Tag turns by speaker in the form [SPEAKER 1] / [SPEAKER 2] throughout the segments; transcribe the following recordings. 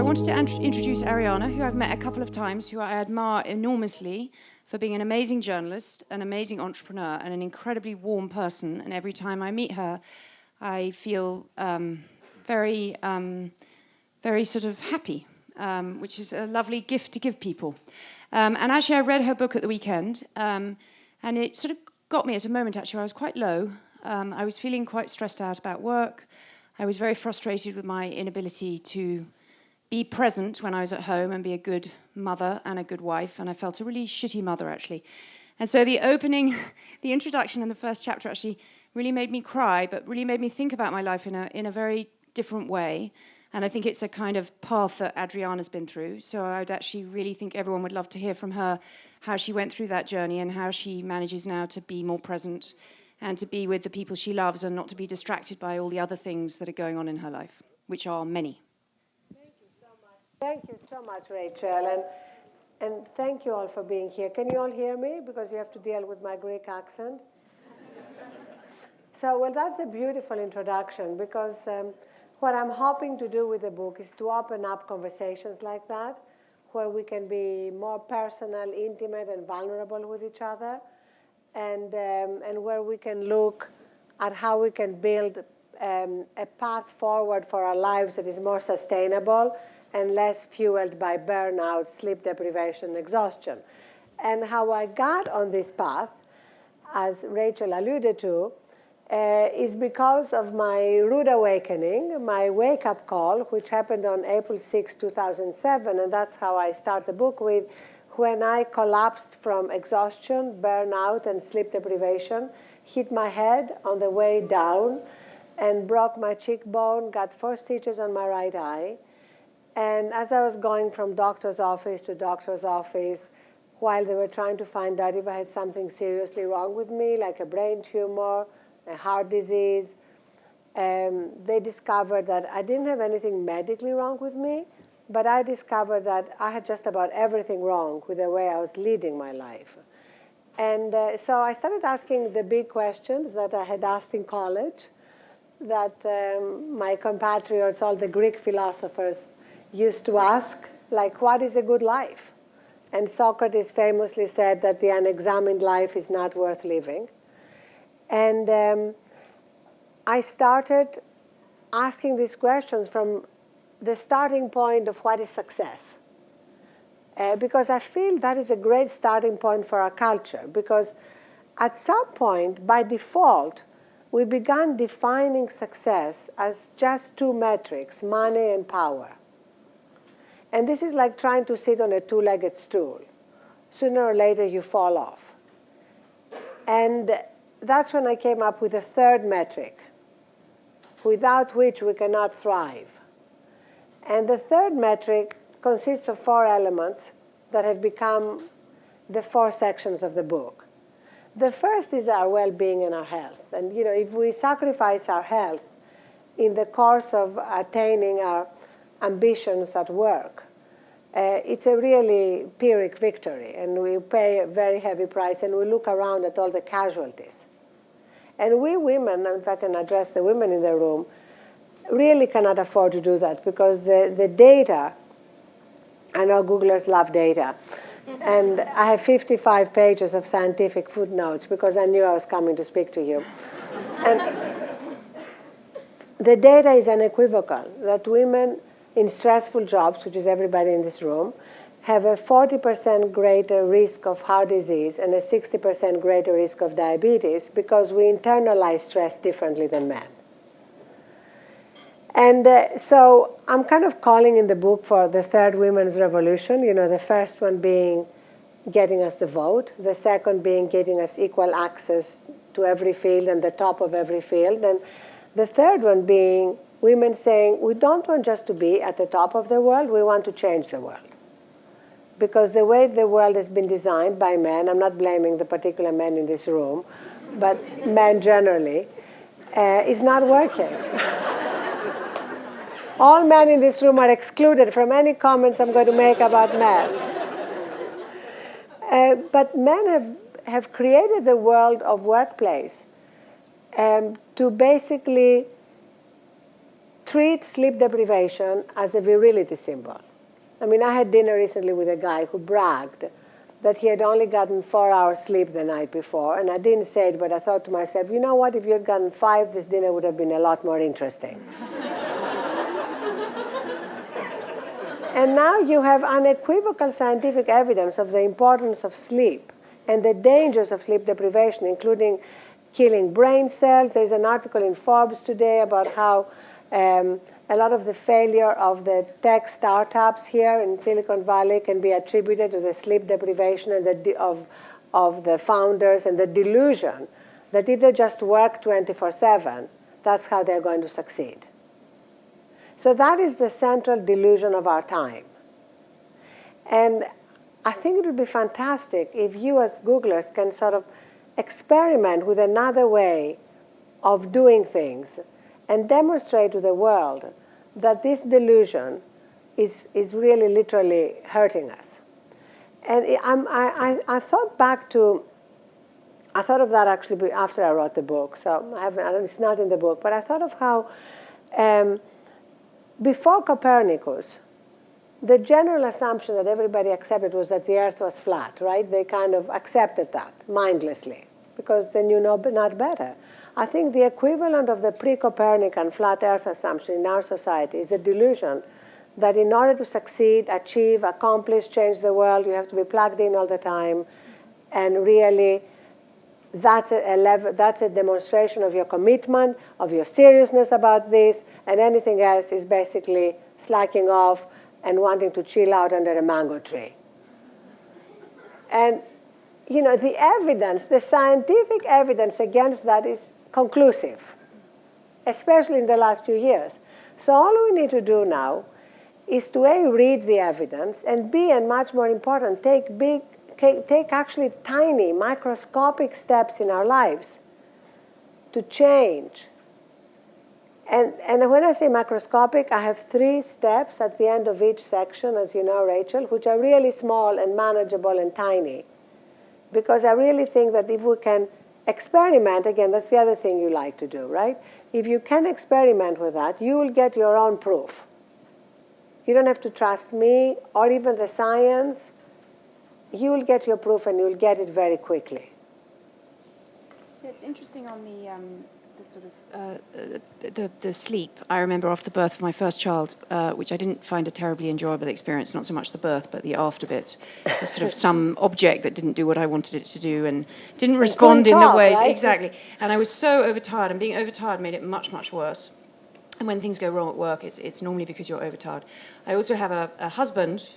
[SPEAKER 1] I wanted to introduce Arianna, who I've met a couple of times, who I admire enormously for being an amazing journalist, an amazing entrepreneur, and an incredibly warm person. And every time I meet her, I feel very sort of happy, which is a lovely gift to give people. And actually, I read her book at the weekend, and it sort of got me at a moment, actually, where I was quite low. I was feeling quite stressed out about work. I was very frustrated with my inability to be present when I was at home and be a good mother and a good wife, and I felt a really shitty mother, actually. And so the introduction and the first chapter actually really made me cry, but really made me think about my life in a very different way. And I think it's a kind of path that Adriana's been through. So I'd actually really think everyone would love to hear from her how she went through that journey and how she manages now to be more present and to be with the people she loves and not to be distracted by all the other things that are going on in her life, which are many.
[SPEAKER 2] Thank you so much, Rachel, and thank you all for being here. Can you all hear me? Because you have to deal with my Greek accent. So, well, that's a beautiful introduction, because what I'm hoping to do with the book is to open up conversations like that, where we can be more personal, intimate, and vulnerable with each other, and where we can look at how we can build a path forward for our lives that is more sustainable and less fueled by burnout, sleep deprivation, exhaustion. And how I got on this path, as Rachel alluded to, is because of my rude awakening, my wake-up call, which happened on April 6, 2007, and that's how I start the book with, when I collapsed from exhaustion, burnout, and sleep deprivation, hit my head on the way down, and broke my cheekbone, got 4 stitches on my right eye. And as I was going from doctor's office to doctor's office, while they were trying to find out if I had something seriously wrong with me, like a brain tumor, a heart disease, they discovered that I didn't have anything medically wrong with me, but I discovered that I had just about everything wrong with the way I was leading my life. And so I started asking the big questions that I had asked in college, that my compatriots, all the Greek philosophers, used to ask, like, what is a good life? And Socrates famously said that the unexamined life is not worth living. And I started asking these questions from the starting point of what is success. Because I feel that is a great starting point for our culture. Because at some point, by default, we began defining success as just 2 metrics, money and power. And this is like trying to sit on a 2-legged stool. Sooner or later, you fall off. And that's when I came up with a 3rd metric, without which we cannot thrive. And the 3rd metric consists of 4 elements that have become the 4 sections of the book. The first is our well-being and our health. And if we sacrifice our health in the course of attaining our ambitions at work, it's a really Pyrrhic victory, and we pay a very heavy price, and we look around at all the casualties. And we women, if I can address the women in the room, really cannot afford to do that, because the data, I know Googlers love data, and I have 55 pages of scientific footnotes because I knew I was coming to speak to you. And the data is unequivocal, that women in stressful jobs, which is everybody in this room, have a 40% greater risk of heart disease and a 60% greater risk of diabetes, because we internalize stress differently than men. And so I'm kind of calling in the book for the 3rd women's revolution, the first one being getting us the vote, the second being getting us equal access to every field and the top of every field, and the 3rd one being women saying, we don't want just to be at the top of the world, we want to change the world. Because the way the world has been designed by men, I'm not blaming the particular men in this room, but men generally, is not working. All men in this room are excluded from any comments I'm going to make about men. But men have created the world of workplace to basically treat sleep deprivation as a virility symbol. I mean, I had dinner recently with a guy who bragged that he had only gotten 4 hours sleep the night before, and I didn't say it, but I thought to myself, you know what, if you had gotten 5, this dinner would have been a lot more interesting. And now you have unequivocal scientific evidence of the importance of sleep and the dangers of sleep deprivation, including killing brain cells. There's an article in Forbes today about how a lot of the failure of the tech startups here in Silicon Valley can be attributed to the sleep deprivation and of the founders and the delusion that if they just work 24/7, that's how they're going to succeed. So that is the central delusion of our time. And I think it would be fantastic if you as Googlers can sort of experiment with another way of doing things and demonstrate to the world that this delusion is really literally hurting us. And I thought back to, I thought of that actually after I wrote the book, so it's not in the book, but I thought of how before Copernicus, the general assumption that everybody accepted was that the Earth was flat, right? They kind of accepted that mindlessly because they knew not better. I think the equivalent of the pre-Copernican flat Earth assumption in our society is the delusion that in order to succeed, achieve, accomplish, change the world, you have to be plugged in all the time, and really that's a demonstration of your commitment, of your seriousness about this, and anything else is basically slacking off and wanting to chill out under a mango tree. And, you know, the evidence, the scientific evidence against that is conclusive, especially in the last few years. So all we need to do now is to A, read the evidence, and B, and much more important, take actually tiny, microscopic steps in our lives to change. And when I say macroscopic, I have 3 steps at the end of each section, as you know, Rachel, which are really small and manageable and tiny. Because I really think that if we can experiment, again, that's the other thing you like to do, right? If you can experiment with that, you will get your own proof. You don't have to trust me or even the science. You will get your proof, and you'll get it very quickly.
[SPEAKER 1] It's interesting on the sleep. I remember after the birth of my first child, which I didn't find a terribly enjoyable experience, not so much the birth, but the after bit. It was sort of some object that didn't do what I wanted it to do and didn't respond in the ways.
[SPEAKER 2] Right?
[SPEAKER 1] Exactly. And I was so overtired, and being overtired made it much, much worse. And when things go wrong at work, it's normally because you're overtired. I also have a husband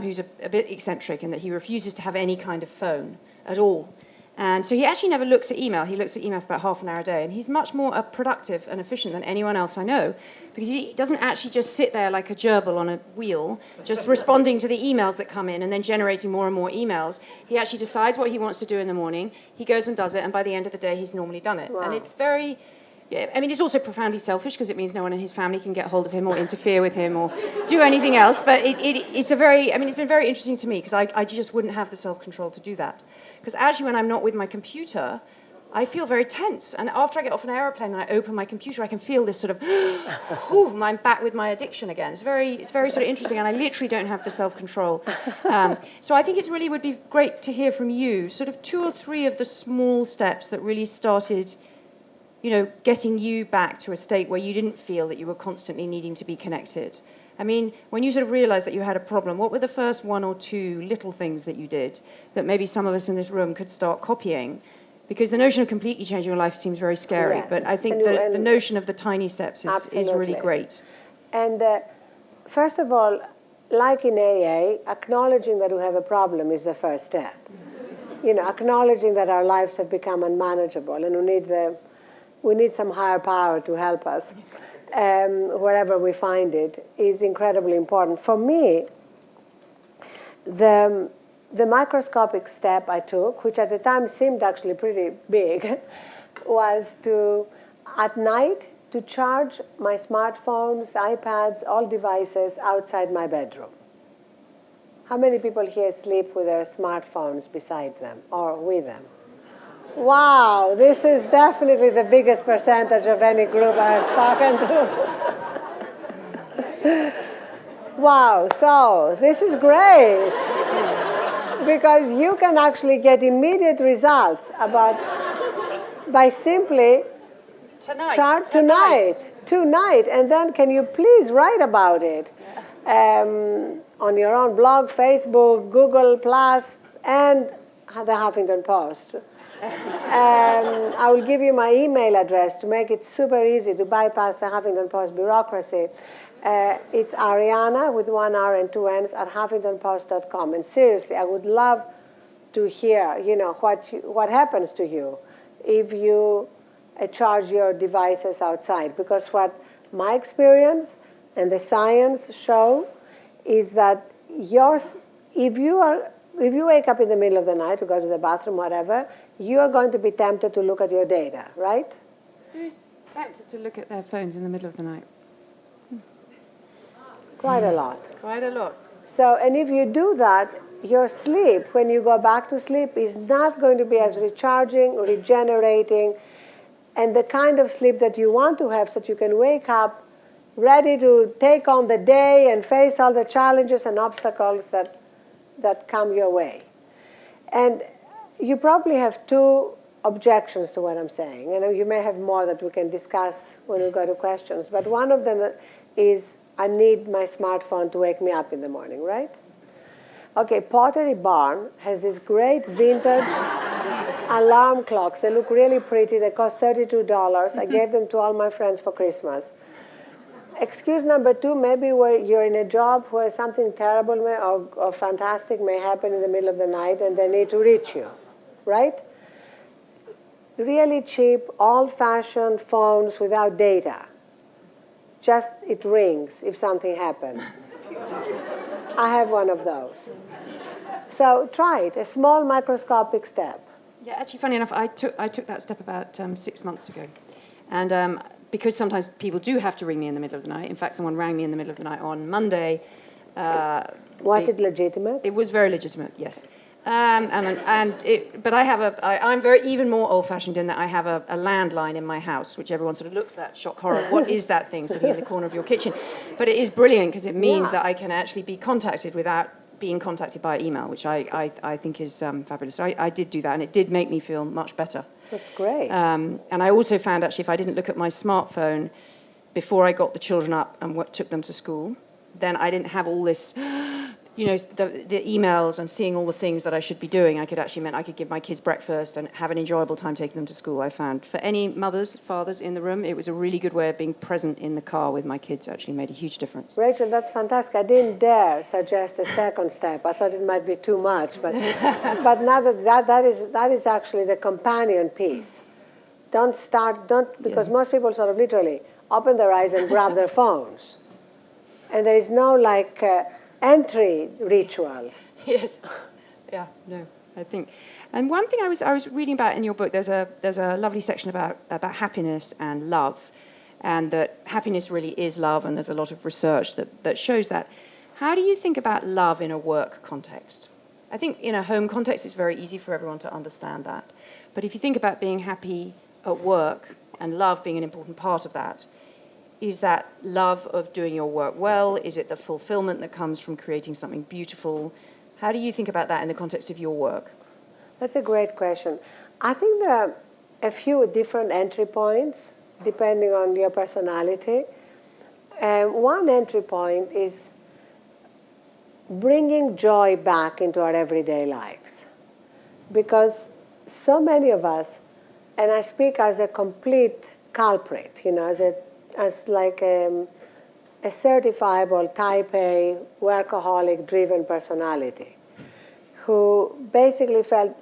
[SPEAKER 1] who's a bit eccentric in that he refuses to have any kind of phone at all. And so he actually never looks at email. He looks at email for about half an hour a day. And he's much more productive and efficient than anyone else I know, because he doesn't actually just sit there like a gerbil on a wheel, just responding to the emails that come in and then generating more and more emails. He actually decides what he wants to do in the morning. He goes and does it. And by the end of the day, he's normally done it.
[SPEAKER 2] Wow.
[SPEAKER 1] And it's very... Yeah, I mean, it's also profoundly selfish because it means no one in his family can get hold of him or interfere with him or do anything else. But it's been very interesting to me because I just wouldn't have the self-control to do that. Because actually, when I'm not with my computer, I feel very tense. And after I get off an aeroplane and I open my computer, I can feel this sort of, I'm back with my addiction again. It's very sort of interesting, and I literally don't have the self-control. So I think it really would be great to hear from you, sort of 2 or 3 of the small steps that really started, getting you back to a state where you didn't feel that you were constantly needing to be connected. I mean, when you sort of realized that you had a problem, what were the first 1 or 2 little things that you did that maybe some of us in this room could start copying? Because the notion of completely changing your life seems very scary, yes. But I think the notion of the tiny steps is really great.
[SPEAKER 2] And first of all, like in AA, acknowledging that we have a problem is the first step. Acknowledging that our lives have become unmanageable and we need some higher power to help us, wherever we find it, is incredibly important. For me, the microscopic step I took, which at the time seemed actually pretty big, was to, at night, to charge my smartphones, iPads, all devices outside my bedroom. How many people here sleep with their smartphones beside them or with them? Wow, this is definitely the biggest percentage of any group I've spoken to. Wow, so this is great because you can actually get immediate results by simply chart tonight, and then can you please write about it on your own blog, Facebook, Google Plus, and the Huffington Post. I will give you my email address to make it super easy to bypass the Huffington Post bureaucracy. It's Arianna with one R and two N's at HuffingtonPost.com. And seriously, I would love to hear, what happens to you if you charge your devices outside. Because what my experience and the science show is that if you wake up in the middle of the night to go to the bathroom, whatever, you are going to be tempted to look at your data, right?
[SPEAKER 1] Who's tempted to look at their phones in the middle of the night?
[SPEAKER 2] Quite a lot.
[SPEAKER 1] Quite a lot.
[SPEAKER 2] So, and if you do that, your sleep, when you go back to sleep, is not going to be as recharging, regenerating, and the kind of sleep that you want to have so that you can wake up ready to take on the day and face all the challenges and obstacles that come your way. And you probably have two objections to what I'm saying, and you may have more that we can discuss when we go to questions, but one of them is I need my smartphone to wake me up in the morning, right? Okay, Pottery Barn has these great vintage alarm clocks. They look really pretty. They cost $32. I gave them to all my friends for Christmas. Excuse number two, maybe where you're in a job where something terrible or fantastic may happen in the middle of the night and they need to reach you, right? Really cheap, old-fashioned phones without data. Just it rings if something happens. I have one of those. So try it, a small microscopic step.
[SPEAKER 1] Yeah, actually, funny enough, I took that step about 6 months ago. And because sometimes people do have to ring me in the middle of the night. In fact, someone rang me in the middle of the night on Monday.
[SPEAKER 2] Was it legitimate?
[SPEAKER 1] It was very legitimate, yes. But I'm very even more old-fashioned in that I have a landline in my house, which everyone sort of looks at, shock horror. What is that thing sitting in the corner of your kitchen? But it is brilliant because it means that I can actually be contacted without being contacted by email, which I think is fabulous. So I did do that, and it did make me feel much better.
[SPEAKER 2] That's great.
[SPEAKER 1] And I also found, actually, if I didn't look at my smartphone before I got the children up and took them to school, then I didn't have all this... the emails and seeing all the things that I should be doing. I could give my kids breakfast and have an enjoyable time taking them to school. I found for any mothers, fathers in the room, it was a really good way of being present in the car with my kids. Actually made a huge difference.
[SPEAKER 2] Rachel, that's fantastic. I didn't dare suggest a second step. I thought it might be too much, but now that is actually the companion piece. Because most people sort of literally open their eyes and grab their phones, and there is no entry ritual.
[SPEAKER 1] Yes. Yeah. No. I think. And one thing I was reading about in your book, there's a lovely section about happiness and love, and that happiness really is love, and there's a lot of research that shows that. How do you think about love in a work context? I think in a home context, it's very easy for everyone to understand that. But if you think about being happy at work and love being an important part of that, is that love of doing your work well? Is it the fulfillment that comes from creating something beautiful? How do you think about that in the context of your work?
[SPEAKER 2] That's a great question. I think there are a few different entry points depending on your personality. One entry point is bringing joy back into our everyday lives. Because so many of us, and I speak as a complete culprit, as like a certifiable type A workaholic-driven personality who basically felt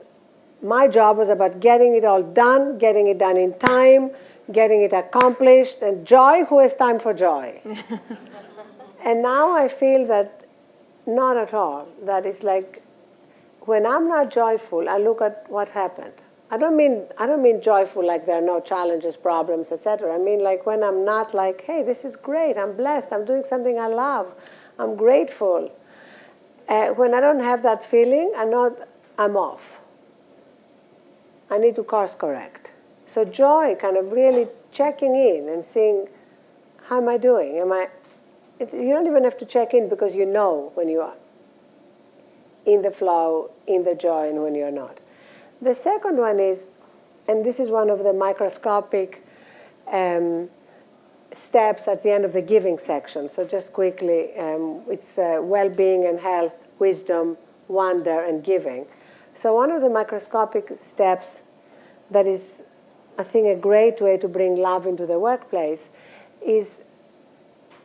[SPEAKER 2] my job was about getting it all done, getting it done in time, getting it accomplished, and joy, who has time for joy? And now I feel that not at all, that it's like when I'm not joyful, I look at what happened. I don't mean joyful like there are no challenges, problems, etc. I mean like when I'm not like, hey, this is great, I'm blessed, I'm doing something I love, I'm grateful. When I don't have that feeling, I know I'm off. I need to course correct. So joy, kind of really checking in and seeing, how am I doing? you don't even have to check in because you know when you are in the flow, in the joy, and when you're not. The second one is, and this is one of the microscopic steps at the end of the giving section. So just quickly, it's well-being and health, wisdom, wonder, and giving. So one of the microscopic steps that is, I think, a great way to bring love into the workplace is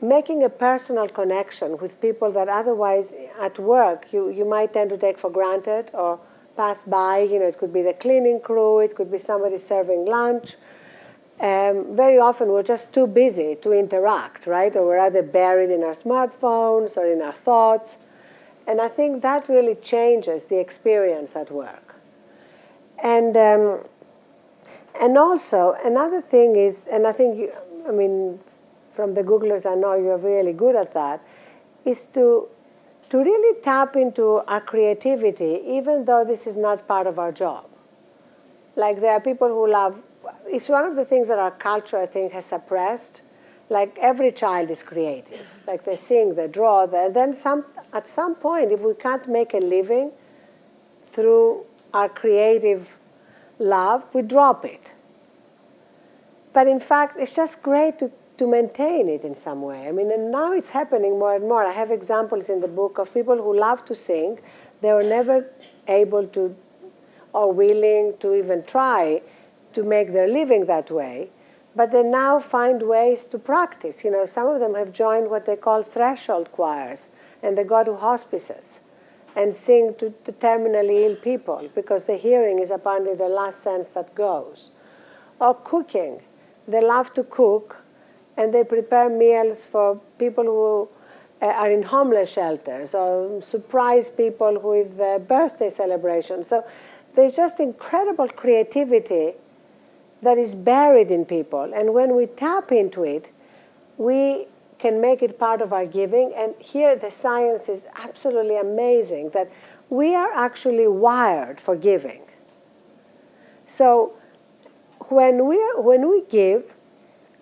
[SPEAKER 2] making a personal connection with people that otherwise at work you might tend to take for granted or pass by. It could be the cleaning crew, it could be somebody serving lunch. Very often we're just too busy to interact, right? Or we're either buried in our smartphones or in our thoughts. And I think that really changes the experience at work. And also, another thing is, and I think, from the Googlers, I know you're really good at that, is to really tap into our creativity, even though this is not part of our job. Like there are people who love, it's one of the things that our culture, I think, has suppressed. Like every child is creative. Like they sing, they draw, then at some point, if we can't make a living through our creative love, we drop it. But in fact, it's just great to maintain it in some way. And now it's happening more and more. I have examples in the book of people who love to sing. They were never able to or willing to even try to make their living that way. But they now find ways to practice. Some of them have joined what they call threshold choirs, and they go to hospices and sing to terminally ill people because the hearing is apparently the last sense that goes. Or cooking. They love to cook, and they prepare meals for people who are in homeless shelters or surprise people with birthday celebrations. So there's just incredible creativity that is buried in people. And when we tap into it, we can make it part of our giving. And here the science is absolutely amazing that we are actually wired for giving. So when we give,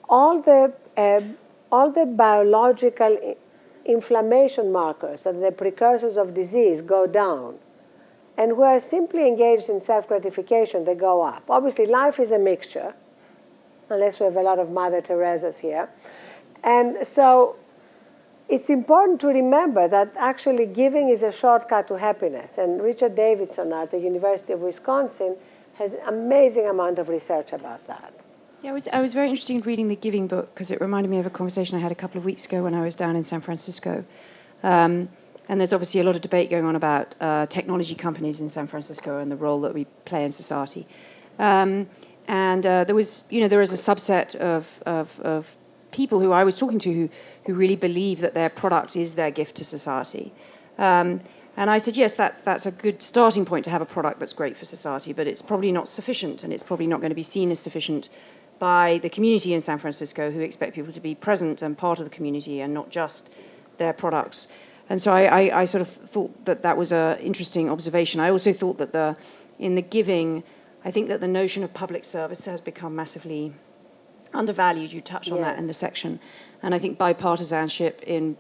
[SPEAKER 2] all the biological inflammation markers and the precursors of disease go down. And we are simply engaged in self-gratification, they go up. Obviously, life is a mixture, unless we have a lot of Mother Teresa's here. And so it's important to remember that actually giving is a shortcut to happiness. And Richard Davidson at the University of Wisconsin has an amazing amount of research about that.
[SPEAKER 1] Yeah, I was very interested in reading the Giving book because it reminded me of a conversation I had a couple of weeks ago when I was down in San Francisco. And there's obviously a lot of debate going on about technology companies in San Francisco and the role that we play in society. There is a subset of people who I was talking to who really believe that their product is their gift to society. And I said, yes, that's a good starting point to have a product that's great for society, but it's probably not sufficient, and it's probably not going to be seen as sufficient by the community in San Francisco who expect people to be present and part of the community and not just their products. And so I sort of thought that was an interesting observation. I also thought that in the giving, I think that the notion of public service has become massively undervalued. You touched on that in the section. And I think bipartisanship in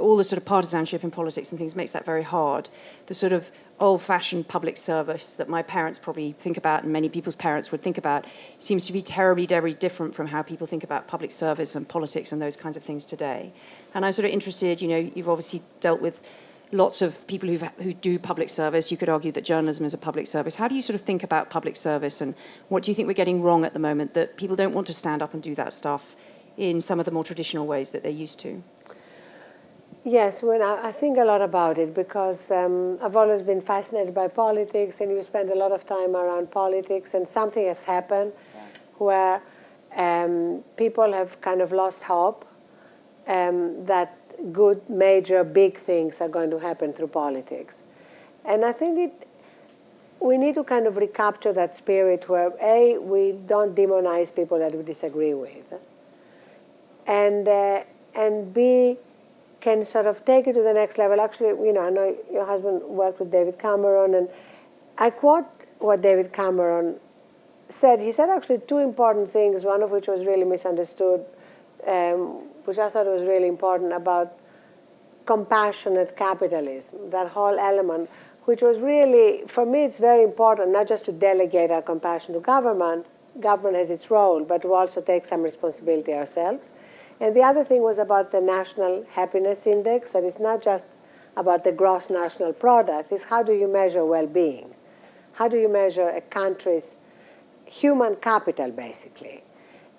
[SPEAKER 1] all the sort of partisanship in politics and things makes that very hard. The sort of old-fashioned public service that my parents probably think about and many people's parents would think about seems to be terribly, very different from how people think about public service and politics and those kinds of things today. And I'm sort of interested, you've obviously dealt with lots of people who do public service. You could argue that journalism is a public service. How do you sort of think about public service, and what do you think we're getting wrong at the moment that people don't want to stand up and do that stuff in some of the more traditional ways that they're used to?
[SPEAKER 2] Yes, I think a lot about it because I've always been fascinated by politics, and you spend a lot of time around politics, and something has happened where people have kind of lost hope that good, major, big things are going to happen through politics. And I think we need to kind of recapture that spirit where, A, we don't demonize people that we disagree with, and B, can sort of take it to the next level. Actually, I know your husband worked with David Cameron, and I quote what David Cameron said. He said actually two important things, one of which was really misunderstood which I thought was really important, about compassionate capitalism, that whole element, which was really, for me, it's very important, not just to delegate our compassion to government. Government has its role, but to also take some responsibility ourselves. And the other thing was about the National Happiness Index, that it's not just about the gross national product, it's how do you measure well-being? How do you measure a country's human capital, basically?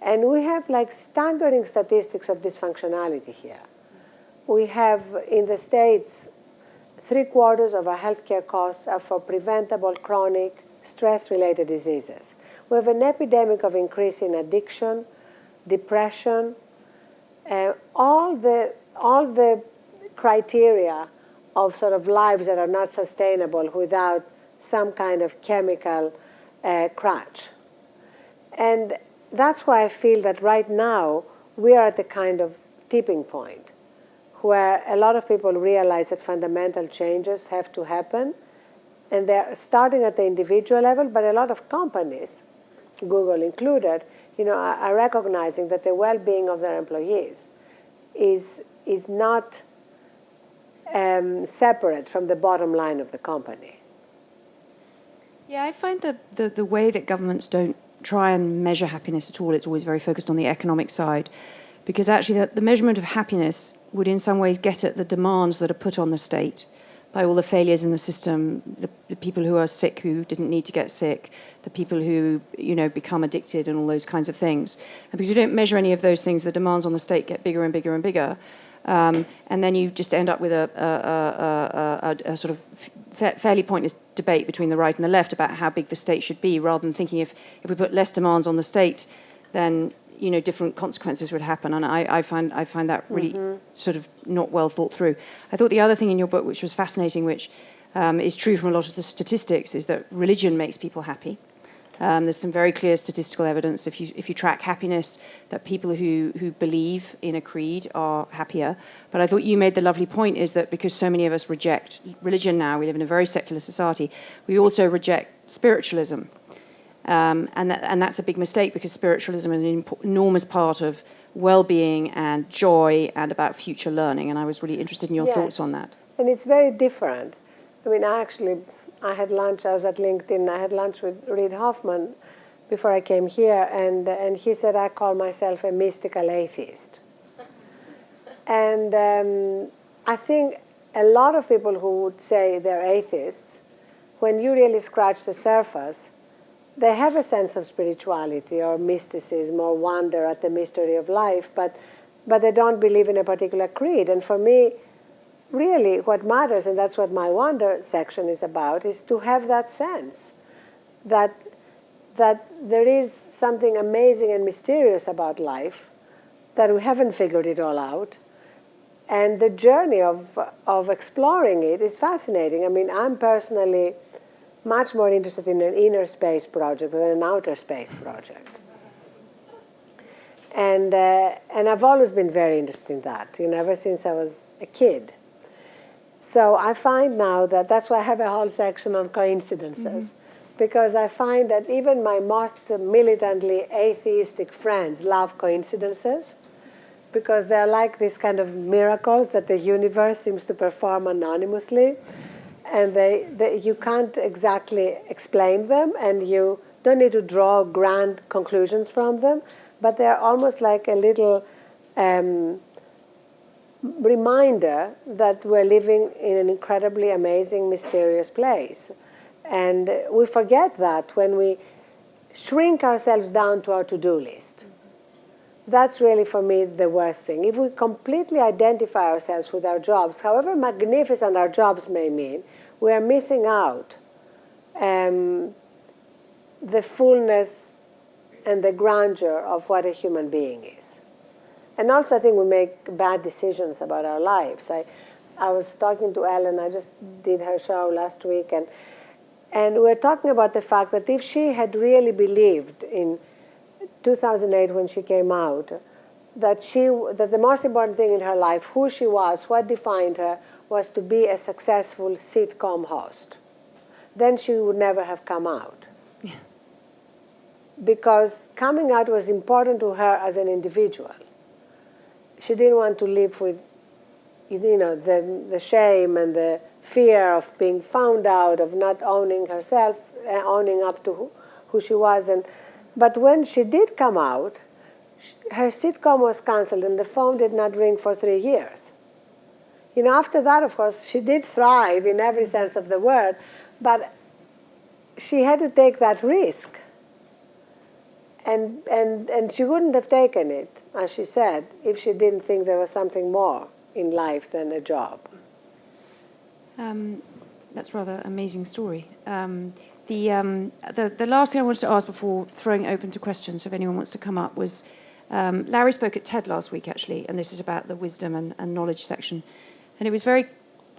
[SPEAKER 2] And we have like staggering statistics of dysfunctionality here. We have, in the States, 3/4 of our healthcare costs are for preventable chronic stress-related diseases. We have an epidemic of increasing addiction, depression, all the criteria of sort of lives that are not sustainable without some kind of chemical crutch. And that's why I feel that right now we are at the kind of tipping point where a lot of people realize that fundamental changes have to happen, and they're starting at the individual level, but a lot of companies, Google included, are recognizing that the well-being of their employees is not separate from the bottom line of the company.
[SPEAKER 1] Yeah, I find the way that governments don't try and measure happiness at all, it's always very focused on the economic side, because actually the measurement of happiness would in some ways get at the demands that are put on the state by all the failures in the system, the people who are sick who didn't need to get sick, the people who become addicted and all those kinds of things. And because you don't measure any of those things, the demands on the state get bigger and bigger and bigger. And then you just end up with a sort of fairly pointless debate between the right and the left about how big the state should be, rather than thinking if we put less demands on the state, then different consequences would happen. And I find that really sort of not well thought through. I thought the other thing in your book, which was fascinating, which is true from a lot of the statistics, is that religion makes people happy. There's some very clear statistical evidence, if you track happiness, that people who believe in a creed are happier. But I thought you made the lovely point, is that because so many of us reject religion now, we live in a very secular society, we also reject spiritualism. And that's a big mistake, because spiritualism is an enormous part of well-being and joy and about future learning. And I was really interested in your thoughts on that.
[SPEAKER 2] And it's very different. I mean, I had lunch, I was at LinkedIn, I had lunch with Reid Hoffman before I came here, and he said, I call myself a mystical atheist. And I think a lot of people who would say they're atheists, when you really scratch the surface, they have a sense of spirituality or mysticism or wonder at the mystery of life, but they don't believe in a particular creed. And for me, really what matters, and that's what my wonder section is about, is to have that sense that there is something amazing and mysterious about life, that we haven't figured it all out. And the journey of exploring it is fascinating. I mean, I'm personally much more interested in an inner space project than an outer space project. And I've always been very interested in that, ever since I was a kid. So I find now that's why I have a whole section on coincidences, because I find that even my most militantly atheistic friends love coincidences, because they're like these kind of miracles that the universe seems to perform anonymously. And you can't exactly explain them, and you don't need to draw grand conclusions from them, but they're almost like a little reminder that we're living in an incredibly amazing, mysterious place. And we forget that when we shrink ourselves down to our to-do list. That's really, for me, the worst thing. If we completely identify ourselves with our jobs, however magnificent our jobs may mean, we are missing out the fullness and the grandeur of what a human being is. And also, I think we make bad decisions about our lives. I was talking to Ellen, I just did her show last week, and we were talking about the fact that if she had really believed in 2008 when she came out, that the most important thing in her life, who she was, what defined her, was to be a successful sitcom host, then she would never have come out. Yeah. Because coming out was important to her as an individual. she didn't want to live with, the shame and the fear of being found out, of not owning herself, owning up to who she was. But when she did come out, her sitcom was cancelled and the phone did not ring for 3 years. After that, of course, she did thrive in every sense of the word, but she had to take that risk. And she wouldn't have taken it, as she said, if she didn't think there was something more in life than a job.
[SPEAKER 1] That's a rather amazing story. The last thing I wanted to ask before throwing it open to questions, if anyone wants to come up, was Larry spoke at TED last week, actually, and this is about the wisdom and knowledge section. And it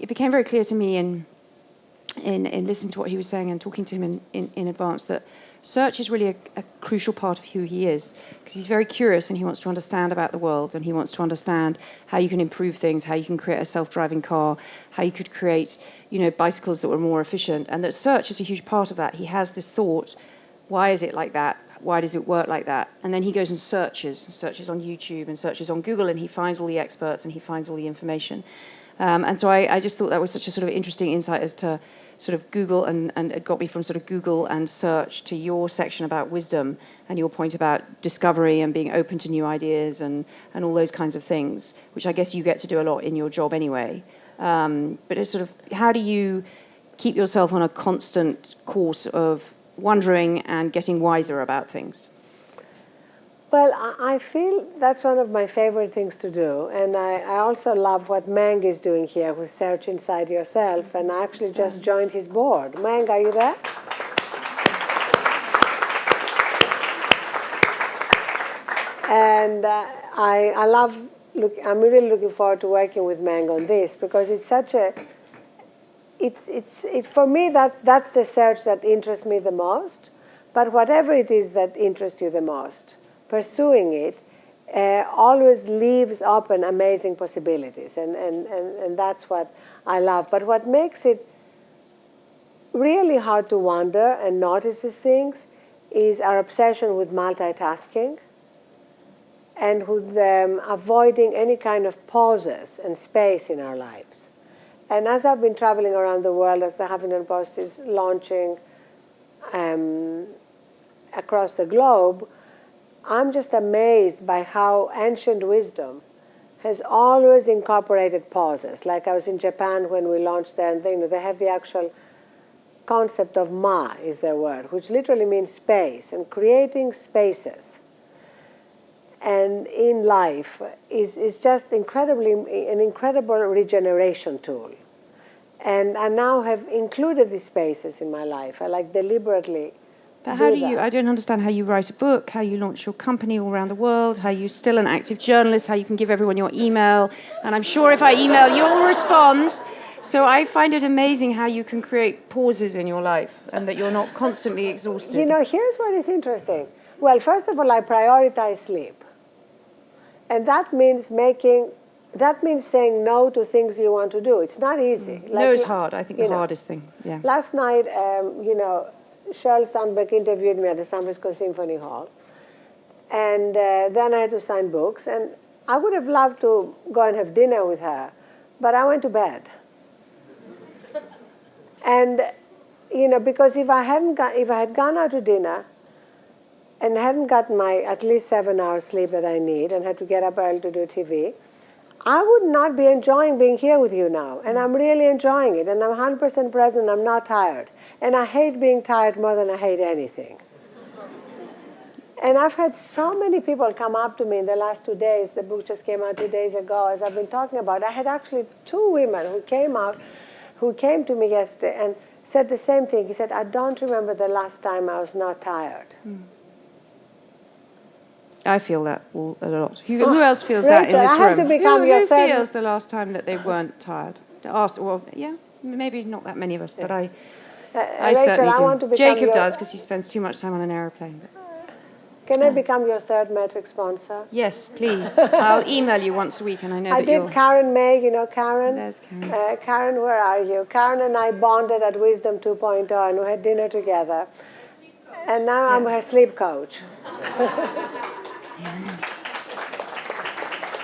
[SPEAKER 1] became very clear to me in listening to what he was saying and talking to him in advance that search is really a crucial part of who he is, because he's very curious and he wants to understand about the world, and he wants to understand how you can improve things, how you can create a self-driving car, how you could create, bicycles that were more efficient, and that search is a huge part of that. He has this thought, why is it like that? Why does it work like that? And then he goes and searches on YouTube and searches on Google, and he finds all the experts and he finds all the information. And so I just thought that was such a sort of interesting insight as to sort of Google, and it got me from sort of Google and search to your section about wisdom and your point about discovery and being open to new ideas and all those kinds of things, which I guess you get to do a lot in your job anyway. But it's sort of, how do you keep yourself on a constant course of wondering and getting wiser about things?
[SPEAKER 2] Well, I feel that's one of my favorite things to do. And I also love what Meng is doing here with Search Inside Yourself. And I actually just joined his board. Meng, are you there? And I love, I'm really looking forward to working with Meng on this, because it's such a, for me, that's the search that interests me the most. But whatever it is that interests you the most, pursuing it always leaves open amazing possibilities, and that's what I love. But what makes it really hard to wonder and notice these things is our obsession with multitasking and with avoiding any kind of pauses and space in our lives. And as I've been traveling around the world, as the Huffington Post is launching across the globe, I'm just amazed by how ancient wisdom has always incorporated pauses. Like I was in Japan when we launched there, and they have the actual concept of ma is their word, which literally means space, and creating spaces. And in life is just an incredible regeneration tool. And I now have included these spaces in my life. I deliberately.
[SPEAKER 1] But how do you, I don't understand how you write a book, how you launch your company all around the world, how you're still an active journalist, how you can give everyone your email. And I'm sure if I email, you'll respond. So I find it amazing how you can create pauses in your life and that you're not constantly exhausted.
[SPEAKER 2] Here's what is interesting. Well, first of all, I prioritize sleep. And that means saying no to things you want to do. It's not easy.
[SPEAKER 1] No is hard. I think the hardest thing. Yeah.
[SPEAKER 2] Last night, Sheryl Sandberg interviewed me at the San Francisco Symphony Hall. And then I had to sign books. And I would have loved to go and have dinner with her, but I went to bed. And, because if I had gone out to dinner and hadn't gotten my at least 7 hours sleep that I need and had to get up early to do TV, I would not be enjoying being here with you now. And I'm really enjoying it. And I'm 100% present. I'm not tired. And I hate being tired more than I hate anything. And I've had so many people come up to me in the last 2 days. The book just came out 2 days ago, as I've been talking about. I had actually 2 women who came to me yesterday and said the same thing. He said, I don't remember the last time I was not tired.
[SPEAKER 1] I feel that a lot. Who else feels that in this room?
[SPEAKER 2] I have to become your third.
[SPEAKER 1] Who feels the last time that they weren't tired? Maybe not that many of us, but I
[SPEAKER 2] Rachel,
[SPEAKER 1] certainly do. Jacob does, because he spends too much time on an aeroplane.
[SPEAKER 2] Can I become your third metric sponsor?
[SPEAKER 1] Yes, please. I'll email you once a week, and I know that you're...
[SPEAKER 2] I did Karen May, Karen?
[SPEAKER 1] There's Karen.
[SPEAKER 2] Karen, where are you? Karen and I bonded at Wisdom 2.0, and we had dinner together. And now I'm her sleep coach.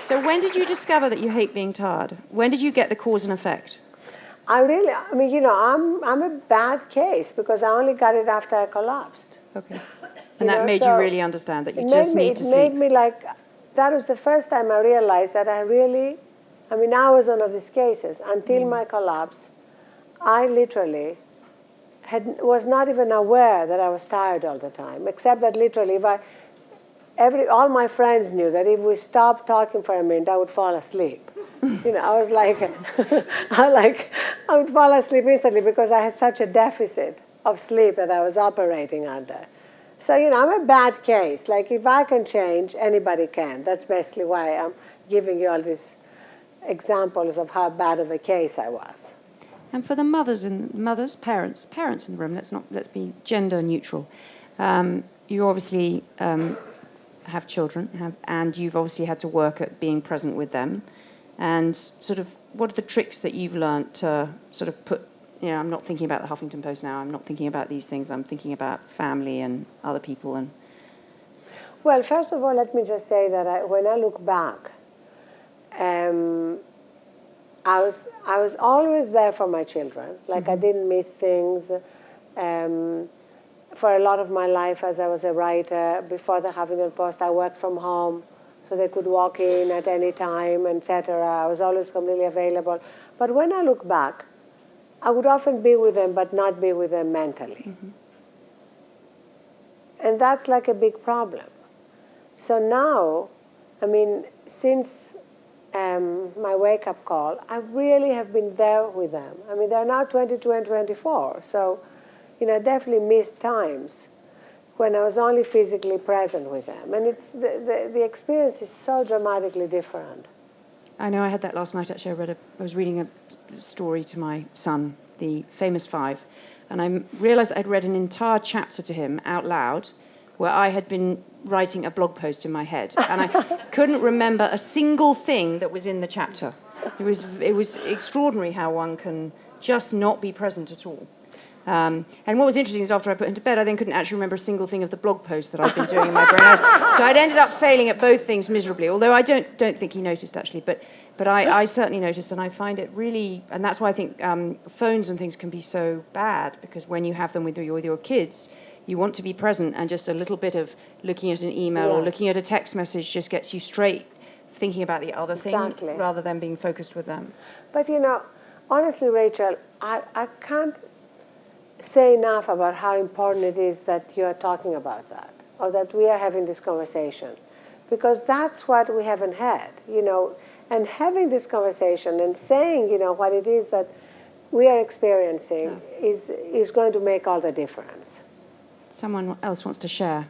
[SPEAKER 1] So when did you discover that you hate being tired? When did you get the cause and effect?
[SPEAKER 2] I'm a bad case because I only got it after I collapsed.
[SPEAKER 1] Okay. And that made you really understand that you just need to sleep.
[SPEAKER 2] It made me like, that was the first time I realized that I was one of these cases. Until my collapse, I literally was not even aware that I was tired all the time, except that literally all my friends knew that if we stopped talking for a minute, I would fall asleep. I was like, I would fall asleep instantly because I had such a deficit of sleep that I was operating under. So, I'm a bad case. Like, if I can change, anybody can. That's basically why I'm giving you all these examples of how bad of a case I was.
[SPEAKER 1] And for the parents in the room, let's be gender neutral. You obviously have children, and you've obviously had to work at being present with them. And sort of, what are the tricks that you've learned to sort of put, I'm not thinking about the Huffington Post now, I'm not thinking about these things, I'm thinking about family and other people. And
[SPEAKER 2] well, first of all, let me just say that when I look back, I was always there for my children. Like, I didn't miss things. For a lot of my life, as I was a writer, before the Huffington Post, I worked from home, so they could walk in at any time, etc. I was always completely available. But when I look back, I would often be with them, but not be with them mentally. Mm-hmm. And that's like a big problem. So now, since my wake-up call, I really have been there with them. They're now 22 and 24, so I definitely missed times when I was only physically present with them. And it's the experience is so dramatically different.
[SPEAKER 1] I know I had that last night, actually. I was reading a story to my son, The Famous Five, and I realized I'd read an entire chapter to him out loud where I had been writing a blog post in my head, and I couldn't remember a single thing that was in the chapter. It was extraordinary how one can just not be present at all. And what was interesting is after I put him to bed, I then couldn't actually remember a single thing of the blog post that I'd been doing in my brain. So I'd ended up failing at both things miserably, although I don't think he noticed, actually. But I certainly noticed, and I find it really... And that's why I think phones and things can be so bad, because when you have them with your kids, you want to be present, and just a little bit of looking at an email or looking at a text message just gets you straight thinking about the other thing rather than being focused with them.
[SPEAKER 2] But, honestly, Rachel, I can't say enough about how important it is that you are talking about that, or that we are having this conversation, because that's what we haven't had, and having this conversation and saying, what it is that we are experiencing is going to make all the difference.
[SPEAKER 1] Someone else wants to share.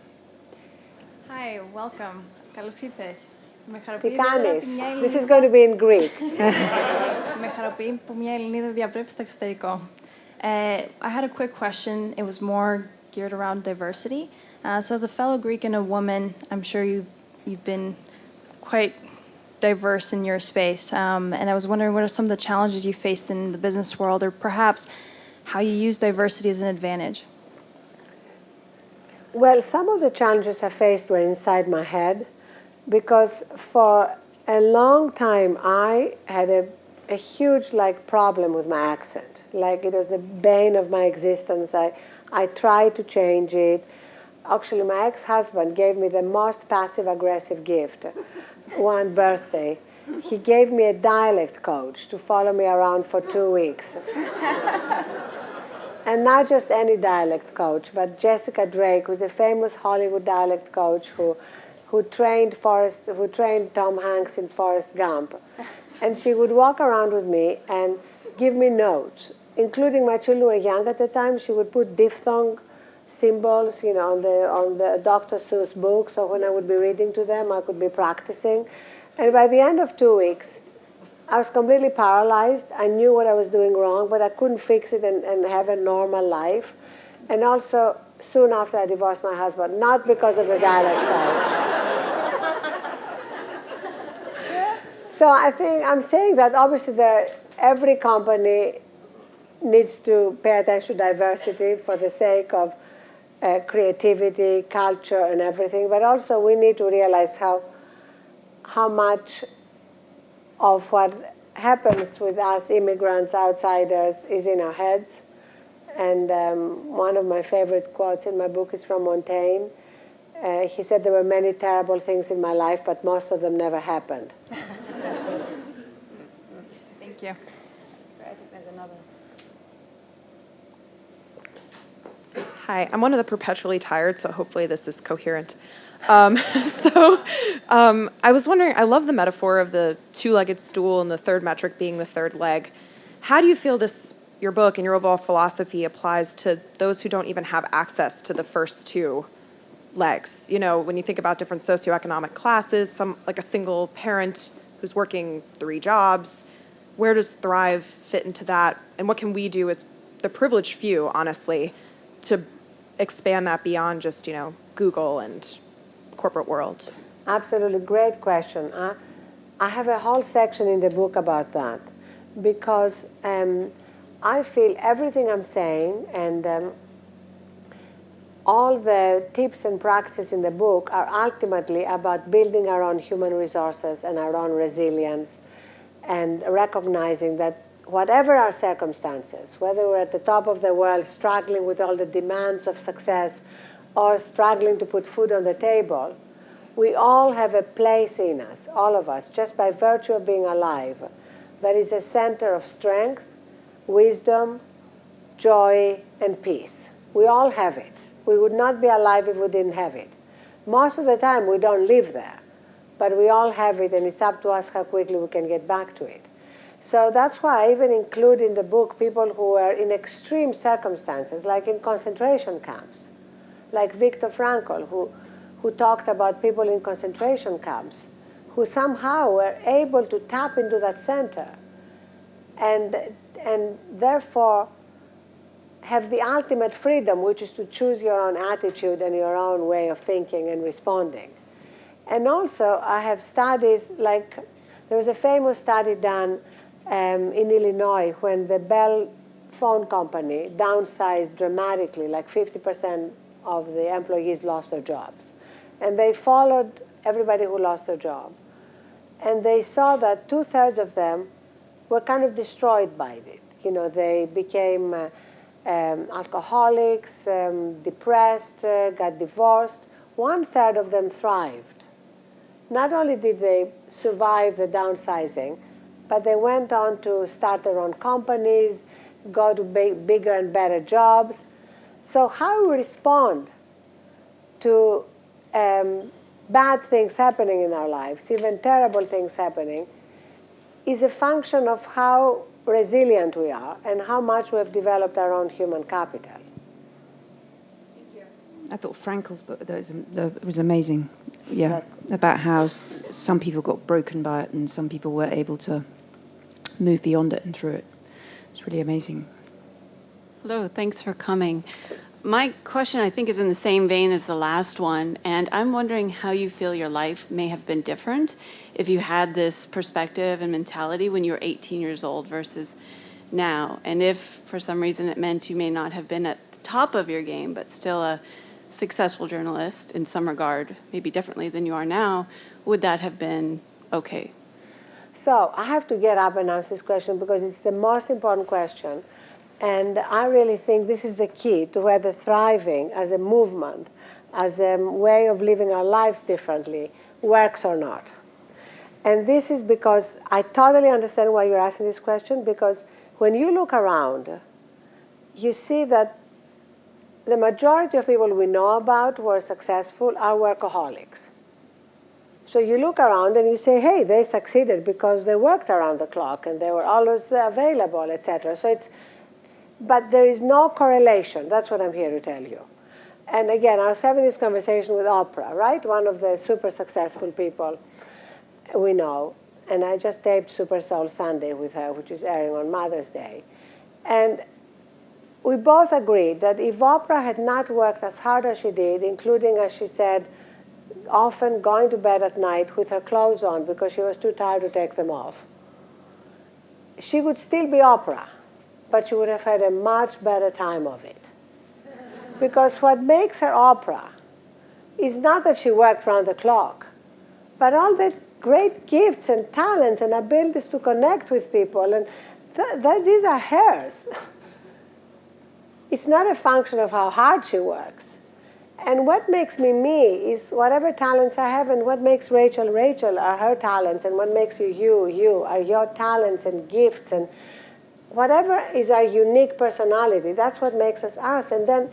[SPEAKER 3] Hi, welcome. Καλώς ήρθες.
[SPEAKER 2] Τι κάνεις? This is going to be in Greek.
[SPEAKER 3] Με χαροποιεί που μια Ελληνίδα διαπρέπει στο εξωτερικό. I had a quick question. It was more geared around diversity. So as a fellow Greek and a woman, I'm sure you've been quite diverse in your space. And I was wondering, what are some of the challenges you faced in the business world, or perhaps how you use diversity as an advantage?
[SPEAKER 2] Well, some of the challenges I faced were inside my head, because for a long time I had a huge problem with my accent. It was the bane of my existence. I tried to change it. Actually, my ex-husband gave me the most passive-aggressive gift one birthday. He gave me a dialect coach to follow me around for 2 weeks. And not just any dialect coach, but Jessica Drake, who's a famous Hollywood dialect coach who trained Tom Hanks in Forrest Gump. And she would walk around with me and give me notes, including my children were young at the time. She would put diphthong symbols, on the Dr. Seuss book, so when I would be reading to them, I could be practicing. And by the end of 2 weeks, I was completely paralyzed. I knew what I was doing wrong, but I couldn't fix it and have a normal life. And also, soon after I divorced my husband, not because of the dialect coach. So I think I'm saying that obviously every company needs to pay attention to diversity for the sake of creativity, culture, and everything. But also we need to realize how much of what happens with us immigrants, outsiders, is in our heads. And one of my favorite quotes in my book is from Montaigne. He said, there were many terrible things in my life, but most of them never happened.
[SPEAKER 3] Thank you.
[SPEAKER 1] I think there's another.
[SPEAKER 4] Hi, I'm one of the perpetually tired, so hopefully this is coherent. I was wondering, I love the metaphor of the two-legged stool and the third metric being the third leg. How do you feel your book and your overall philosophy applies to those who don't even have access to the first two legs? You know, when you think about different socioeconomic classes, like a single parent who's working 3 jobs, where does Thrive fit into that? And what can we do as the privileged few, honestly, to expand that beyond just, Google and corporate world?
[SPEAKER 2] Absolutely, great question. I have a whole section in the book about that because I feel everything I'm saying and all the tips and practices in the book are ultimately about building our own human resources and our own resilience and recognizing that whatever our circumstances, whether we're at the top of the world struggling with all the demands of success or struggling to put food on the table, we all have a place in us, all of us, just by virtue of being alive. That is a center of strength, wisdom, joy, and peace. We all have it. We would not be alive if we didn't have it. Most of the time, we don't live there, but we all have it, and it's up to us how quickly we can get back to it. So that's why I even include in the book people who are in extreme circumstances, like in concentration camps, like Viktor Frankl, who talked about people in concentration camps, who somehow were able to tap into that center and therefore have the ultimate freedom, which is to choose your own attitude and your own way of thinking and responding. And also, I have studies, like there was a famous study done in Illinois when the Bell phone company downsized dramatically, like 50% of the employees lost their jobs. And they followed everybody who lost their job. And they saw that 2/3 of them were kind of destroyed by it. They became alcoholics, depressed, got divorced. 1/3 of them thrived. Not only did they survive the downsizing, but they went on to start their own companies, go to bigger and better jobs. So how we respond to bad things happening in our lives, even terrible things happening, is a function of how resilient we are and how much we have developed our own human capital.
[SPEAKER 1] I thought Frankel's book was amazing. Yeah, about how some people got broken by it and some people were able to move beyond it and through it. It's really amazing.
[SPEAKER 5] Hello, thanks for coming. My question, I think, is in the same vein as the last one, and I'm wondering how you feel your life may have been different if you had this perspective and mentality when you were 18 years old versus now, and if for some reason it meant you may not have been at the top of your game, but still a successful journalist in some regard, maybe differently than you are now, would that have been okay?
[SPEAKER 2] So I have to get up and answer this question because it's the most important question. And I really think this is the key to whether thriving as a movement, as a way of living our lives differently, works or not. And this is because I totally understand why you're asking this question, because when you look around, you see that the majority of people we know about who are successful are workaholics. So you look around and you say, hey, they succeeded because they worked around the clock and they were always available, etc. But there is no correlation. That's what I'm here to tell you. And again, I was having this conversation with Oprah, right? One of the super successful people we know. And I just taped Super Soul Sunday with her, which is airing on Mother's Day. And we both agreed that if Oprah had not worked as hard as she did, including, as she said, often going to bed at night with her clothes on because she was too tired to take them off, she would still be Oprah, but she would have had a much better time of it. Because what makes her Oprah is not that she worked round the clock, but all the great gifts and talents and abilities to connect with people, and these are hers. It's not a function of how hard she works. And what makes me me is whatever talents I have, and what makes Rachel Rachel are her talents, and what makes you are your talents and gifts, and whatever is our unique personality, that's what makes us us. And then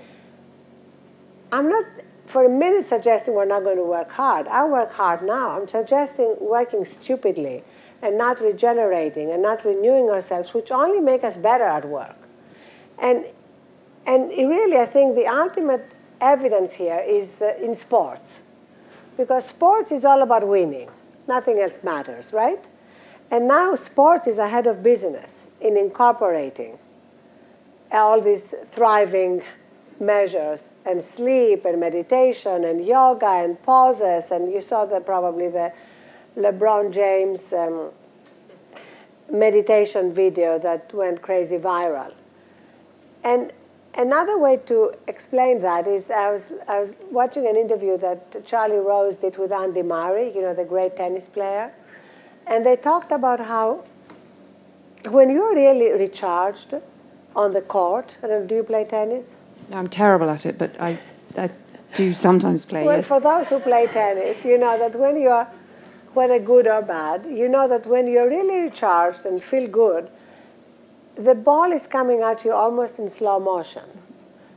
[SPEAKER 2] I'm not for a minute suggesting we're not going to work hard. I work hard now. I'm suggesting working stupidly and not regenerating and not renewing ourselves, which only make us better at work. And really, I think the ultimate evidence here is in sports. Because sports is all about winning. Nothing else matters, right? And now sports is ahead of business in incorporating all these thriving measures, and sleep and meditation and yoga and pauses. And you saw probably the LeBron James meditation video that went crazy viral. And another way to explain that is I was watching an interview that Charlie Rose did with Andy Murray, the great tennis player. And they talked about how when you're really recharged on the court, I don't know, do you play tennis?
[SPEAKER 1] No, I'm terrible at it, but I do sometimes play.
[SPEAKER 2] Well,
[SPEAKER 1] yes.
[SPEAKER 2] for those who play tennis, you know that when you're, whether good or bad, you know that when you're really recharged and feel good, the ball is coming at you almost in slow motion.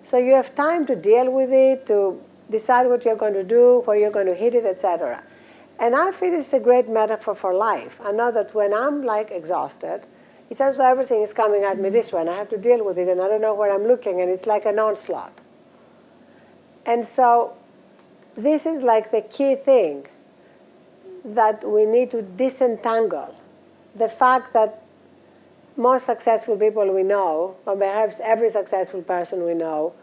[SPEAKER 2] So you have time to deal with it, to decide what you're going to do, where you're going to hit it, etc. And I feel it's a great metaphor for life. I know that when I'm exhausted, it's as though everything is coming at me this way, and I have to deal with it, and I don't know where I'm looking, and it's like an onslaught. And so this is the key thing, that we need to disentangle the fact that most successful people we know, or perhaps every successful person we know,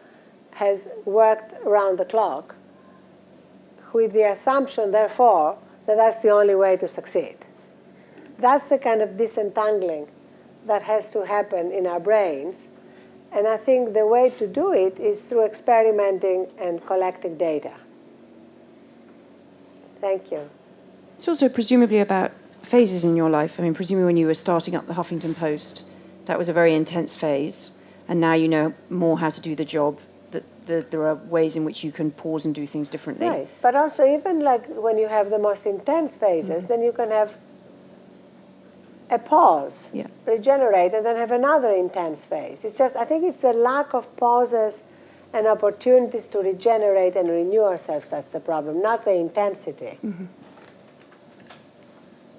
[SPEAKER 2] has worked around the clock, with the assumption, therefore, that that's the only way to succeed. That's the kind of disentangling that has to happen in our brains. And I think the way to do it is through experimenting and collecting data. Thank you.
[SPEAKER 1] It's also presumably about phases in your life. I mean, presumably when you were starting up the Huffington Post, that was a very intense phase, and now you know more how to do the job, that there are ways in which you can pause and do things differently.
[SPEAKER 2] Right, but also even when you have the most intense phases, then you can have a pause, regenerate, and then have another intense phase. It's just, I think it's the lack of pauses and opportunities to regenerate and renew ourselves that's the problem, not the intensity.
[SPEAKER 1] Mm-hmm.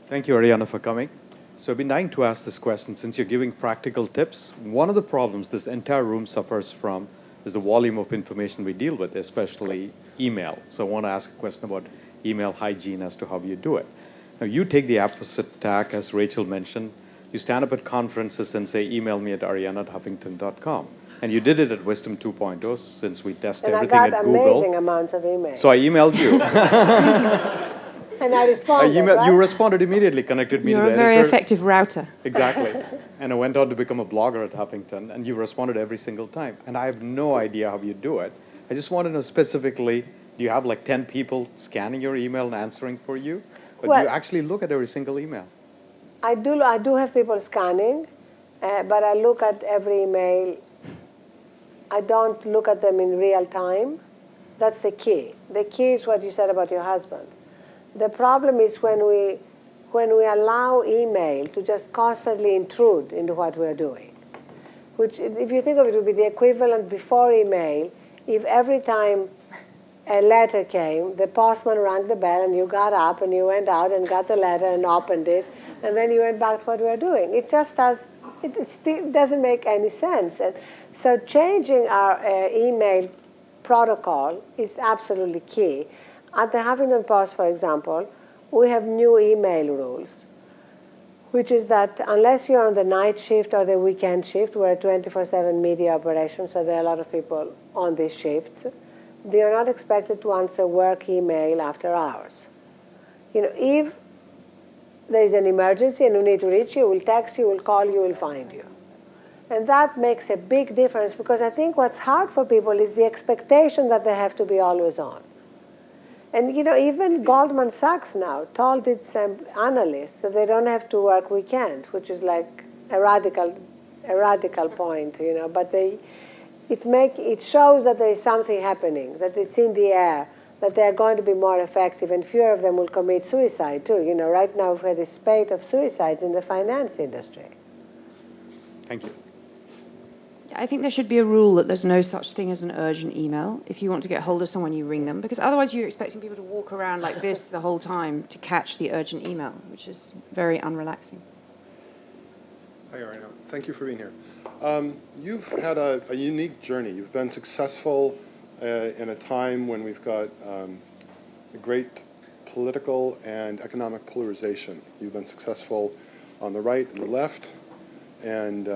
[SPEAKER 6] Thank you, Arianna, for coming. So I've been dying to ask this question. Since you're giving practical tips, one of the problems this entire room suffers from is the volume of information we deal with, especially email. So I want to ask a question about email hygiene as to how you do it. Now, you take the opposite tack, as Rachel mentioned. You stand up at conferences and say, email me at arianna@huffington.com. And you did it at Wisdom 2.0, since we test everything at Google.
[SPEAKER 2] And I got amazing amounts of emails.
[SPEAKER 6] So I emailed you.
[SPEAKER 2] And I responded, right?
[SPEAKER 6] You responded immediately, connected me to the editor.
[SPEAKER 1] You're a very effective router.
[SPEAKER 6] Exactly. And I went on to become a blogger at Huffington, and you responded every single time. And I have no idea how you do it. I just want to know specifically, do you have 10 people scanning your email and answering for you? Or do you actually look at every single email?
[SPEAKER 2] I do have people scanning, but I look at every email. I don't look at them in real time. That's the key. The key is what you said about your husband. The problem is when we allow email to just constantly intrude into what we're doing, which, if you think of it, would be the equivalent before email, if every time a letter came, the postman rang the bell and you got up and you went out and got the letter and opened it, and then you went back to what we were doing. It just it doesn't make any sense. And so changing our email protocol is absolutely key. At the Huffington Post, for example, we have new email rules, which is that unless you're on the night shift or the weekend shift, we're a 24/7 media operation, so there are a lot of people on these shifts, you're not expected to answer work email after hours. If there is an emergency and you need to reach you, we'll text you, we'll call you, we'll find you. And that makes a big difference, because I think what's hard for people is the expectation that they have to be always on. And even Goldman Sachs now told its analysts that they don't have to work weekends, which is like a radical point, But it shows that there is something happening, that it's in the air, that they are going to be more effective, and fewer of them will commit suicide too. Right now we've had a spate of suicides in the finance industry.
[SPEAKER 6] Thank you.
[SPEAKER 1] I think there should be a rule that there's no such thing as an urgent email. If you want to get hold of someone, you ring them, because otherwise you're expecting people to walk around like this the whole time to catch the urgent email, which is very unrelaxing.
[SPEAKER 7] Hi, Arianna. Thank you for being here. You've had a unique journey. You've been successful in a time when we've got a great political and economic polarization. You've been successful on the right and the left, and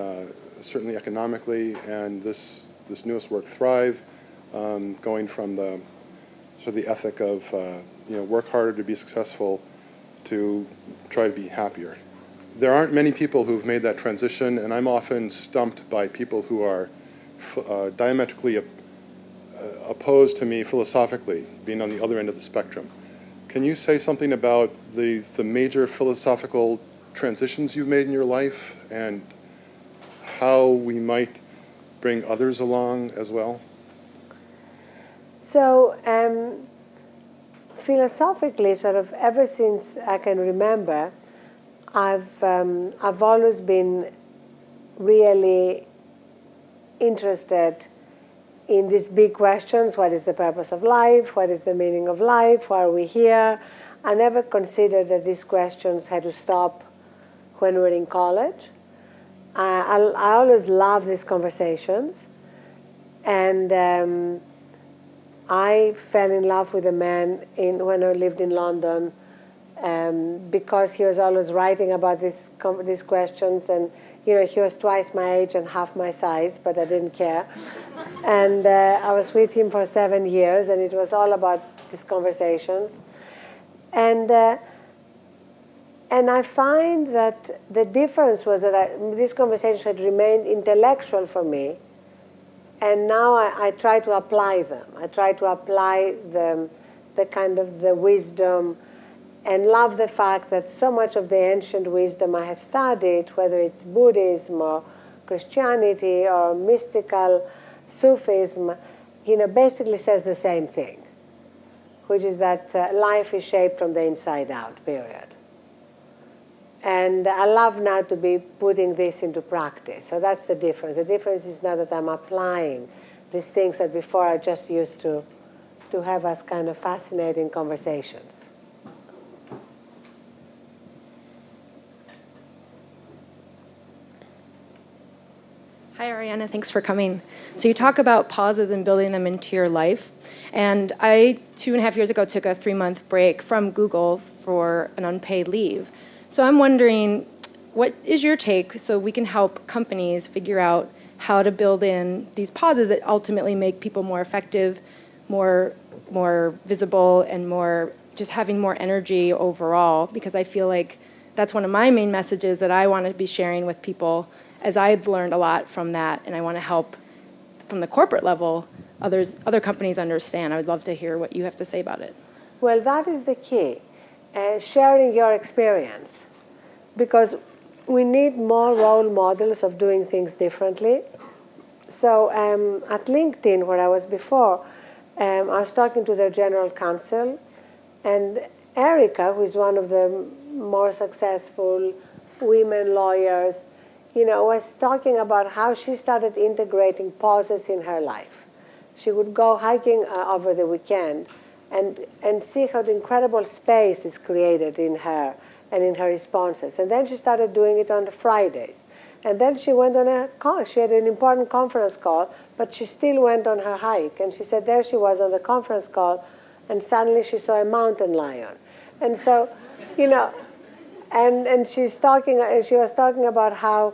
[SPEAKER 7] certainly economically, and this newest work, Thrive, going from the ethic of work harder to be successful to try to be happier. There aren't many people who've made that transition, and I'm often stumped by people who are diametrically opposed to me philosophically, being on the other end of the spectrum. Can you say something about the major philosophical transitions you've made in your life and how we might bring others along as well?
[SPEAKER 2] So philosophically, sort of ever since I can remember, I've always been really interested in these big questions. What is the purpose of life? What is the meaning of life? Why are we here? I never considered that these questions had to stop when we were in college. I always loved these conversations. And I fell in love with a man when I lived in London because he was always writing about these questions. And he was twice my age and half my size, but I didn't care. And I was with him for 7 years, and it was all about these conversations. And I find that the difference was that these conversations had remained intellectual for me, and now I try to apply them. I try to apply the kind of the wisdom, and love the fact that so much of the ancient wisdom I have studied, whether it's Buddhism or Christianity or mystical Sufism, basically says the same thing, which is that life is shaped from the inside out, period. And I love now to be putting this into practice. So that's the difference. The difference is now that I'm applying these things that before I just used to have as kind of fascinating conversations.
[SPEAKER 8] Hi, Arianna. Thanks for coming. So you talk about pauses and building them into your life. And I, 2.5 years ago, took a 3-month break from Google for an unpaid leave. So I'm wondering, what is your take so we can help companies figure out how to build in these pauses that ultimately make people more effective, more visible, and more just having more energy overall? Because I feel like that's one of my main messages that I want to be sharing with people, as I've learned a lot from that, and I want to help from the corporate level other companies understand. I would love to hear what you have to say about it.
[SPEAKER 2] Well, that is the key, sharing your experience, because we need more role models of doing things differently. So at LinkedIn, where I was before, I was talking to their general counsel, and Erica, who is one of the more successful women lawyers, was talking about how she started integrating pauses in her life. She would go hiking over the weekend and see how the incredible space is created in her and in her responses. And then she started doing it on the Fridays. And then she went on a call. She had an important conference call, but she still went on her hike. And she said there she was on the conference call, and suddenly she saw a mountain lion. And so, and she was talking about how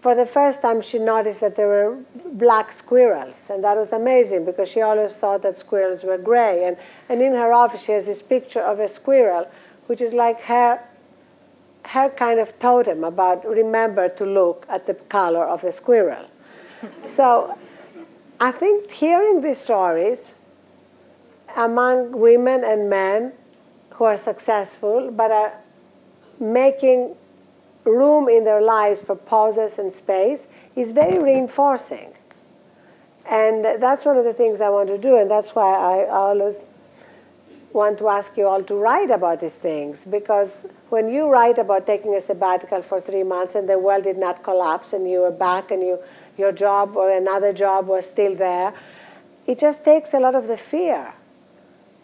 [SPEAKER 2] for the first time she noticed that there were black squirrels, and that was amazing because she always thought that squirrels were gray. And in her office she has this picture of a squirrel, which is like her kind of totem about remember to look at the color of the squirrel. So I think hearing these stories among women and men who are successful but are making room in their lives for pauses and space is very reinforcing. And that's one of the things I want to do, and that's why I always want to ask you all to write about these things, because when you write about taking a sabbatical for 3 months and the world did not collapse and you were back and your job or another job was still there, it just takes a lot of the fear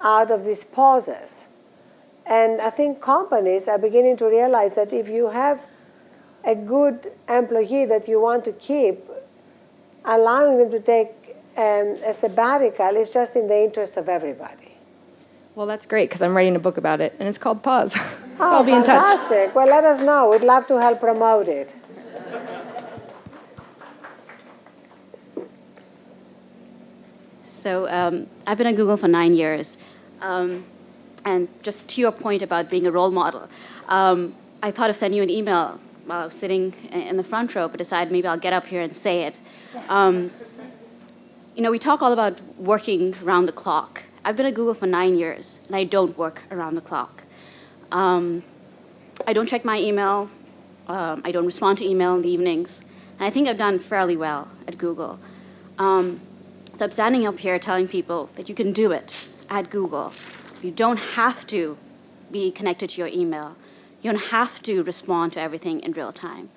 [SPEAKER 2] out of these pauses. And I think companies are beginning to realize that if you have a good employee that you want to keep, allowing them to take a sabbatical is just in the interest of everybody.
[SPEAKER 8] Well, that's great, because I'm writing a book about it, and it's called Pause. So I'll be in touch.
[SPEAKER 2] Fantastic. Well, let us know. We'd love to help promote it.
[SPEAKER 9] So I've been at Google for 9 years. And just to your point about being a role model, I thought of sending you an email while I was sitting in the front row, but decided maybe I'll get up here and say it. We talk all about working around the clock. I've been at Google for 9 years, and I don't work around the clock. I don't check my email. I don't respond to email in the evenings. And I think I've done fairly well at Google. So I'm standing up here telling people that you can do it at Google. You don't have to be connected to your email. You don't have to respond to everything in real time.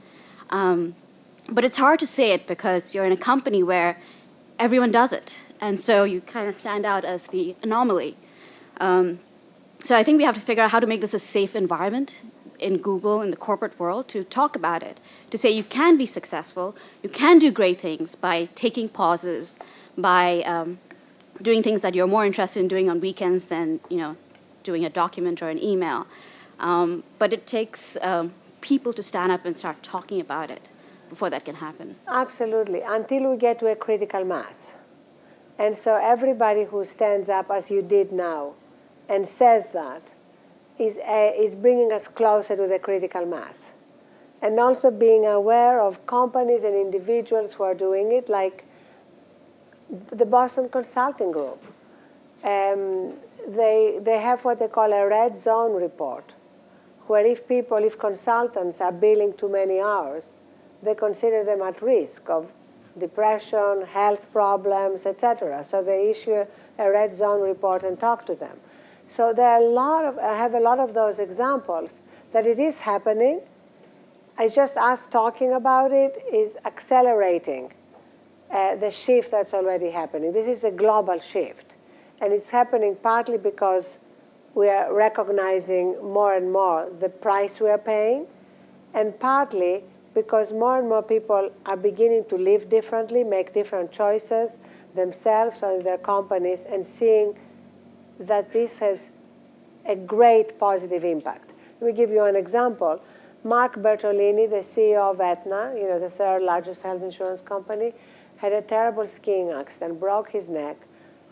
[SPEAKER 9] But it's hard to say it because you're in a company where everyone does it. And so you kind of stand out as the anomaly. So I think we have to figure out how to make this a safe environment in Google, in the corporate world, to talk about it, to say you can be successful, you can do great things by taking pauses, by doing things that you're more interested in doing on weekends than doing a document or an email. But it takes people to stand up and start talking about it before that can happen.
[SPEAKER 2] Absolutely, until we get to a critical mass. And so everybody who stands up, as you did now, and says that, is bringing us closer to the critical mass. And also being aware of companies and individuals who are doing it, like the Boston Consulting Group. They have what they call a red zone report, where if consultants are billing too many hours, they consider them at risk of depression, health problems, etc. So they issue a red zone report and talk to them. So there are I have a lot of those examples that it is happening. It's just us talking about it is accelerating the shift that's already happening. This is a global shift. And it's happening partly because we are recognizing more and more the price we are paying, and partly because more and more people are beginning to live differently, make different choices themselves or in their companies, and seeing that this has a great positive impact. Let me give you an example. Mark Bertolini, the CEO of Aetna, the third largest health insurance company, had a terrible skiing accident, broke his neck,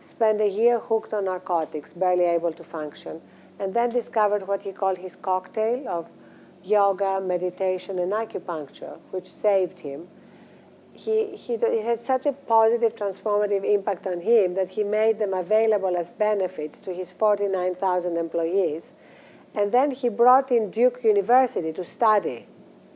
[SPEAKER 2] spent a year hooked on narcotics, barely able to function, and then discovered what he called his cocktail of yoga, meditation, and acupuncture, which saved him. It had such a positive, transformative impact on him that he made them available as benefits to his 49,000 employees. And then he brought in Duke University to study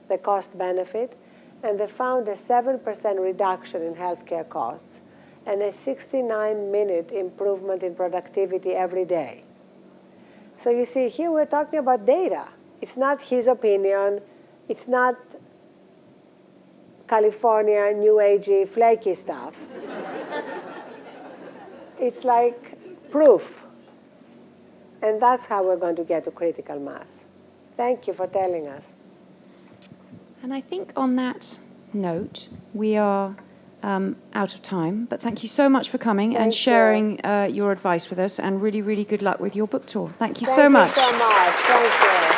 [SPEAKER 2] the cost benefit, and they found a 7% reduction in healthcare costs and a 69-minute improvement in productivity every day. So you see, here we're talking about data. It's not his opinion. It's not California, new agey, flaky stuff. It's like proof. And that's how we're going to get to critical mass. Thank you for telling us.
[SPEAKER 1] And I think on that note, we are out of time. But thank you so much for coming and sharing your advice with us. And really, really good luck with your book tour. Thank you so much.
[SPEAKER 2] Thank you so much. Thank you.